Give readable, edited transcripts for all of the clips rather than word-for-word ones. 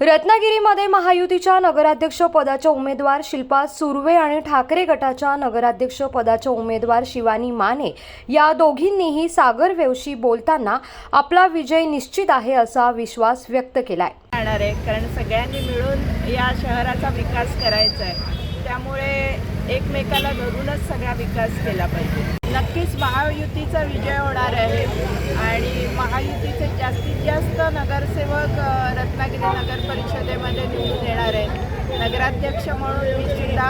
रत्नागिरीमध्ये महायुतीच्या नगराध्यक्ष पदाच्या उमेदवार शिल्पा सुर्वे आणि ठाकरे गटाच्या नगराध्यक्ष पदाच्या उमेदवार शिवानी माने या दोघींनीही सागर वेवशी बोलताना आपला विजय निश्चित आहे असा विश्वास व्यक्त केलाय. कारण सगळ्यांनी मिळून या शहराचा विकास करायचा आहे, त्यामुळे एकमेकाला धरूनच सगळा विकास केला पाहिजे. नक्कीच महायुतीचा विजय होणार आहे आणि महायुतीचे जास्तीत जास्त नगरसेवक रत्नागिरी नगर परिषदेमध्ये निवडून येणार आहे. नगराध्यक्ष म्हणून मी सुद्धा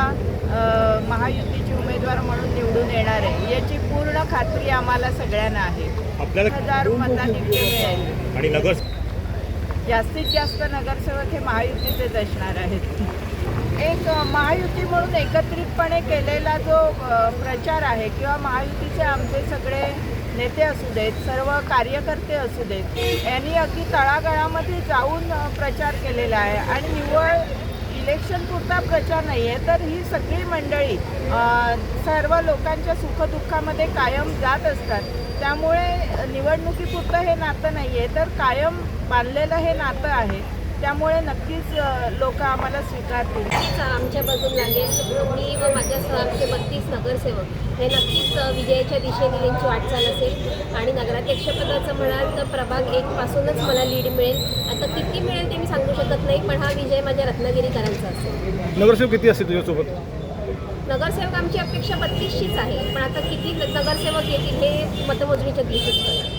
महायुतीची उमेदवार म्हणून निवडून येणार आहे याची पूर्ण खात्री आम्हाला सगळ्यांना आहे. 1000 मताधिक्य मिळेल आणि जास्तीत जास्त नगरसेवक हे महायुतीचेच असणार आहेत. एक महायुती म्हणून एकत्रितपणे केलेला जो प्रचार आहे किंवा महायुतीचे आमचे सगळे नेते असू देत, सर्व कार्यकर्ते असू देत, यांनी अगदी तळागाळामध्ये जाऊन प्रचार केलेला आहे आणि निव्वळ इलेक्शन पुरता प्रचार नाही आहे, तर ही सगळी मंडळी सर्व लोकांच्या सुखदुःखामध्ये कायम जात असतात. त्यामुळे निवडणुकीपुरतं हे नातं नाही आहे, तर कायम बांधलेलं हे नातं आहे. त्यामुळे नक्कीच लोक आम्हाला स्वीकारतील. आमच्या बाजून लागेल. मी व माझ्यासह आमचे 32 नगरसेवक हे नक्कीच विजयाच्या दिशेने त्यांची वाटचाल असेल आणि नगराध्यक्षपदाचं म्हणाल तर प्रभाग 1 पासूनच मला लीड मिळेल. आता किती मिळेल ते मी सांगू शकत नाही, पण हा विजय माझ्या रत्नागिरीकरांचा असेल. नगरसेवक किती असतील तुझ्यासोबत? नगरसेवक आमची अपेक्षा 32शीच आहे, पण आता किती नगरसेवक येतील हे मतमोजणीच्या दिवशीच कळणार.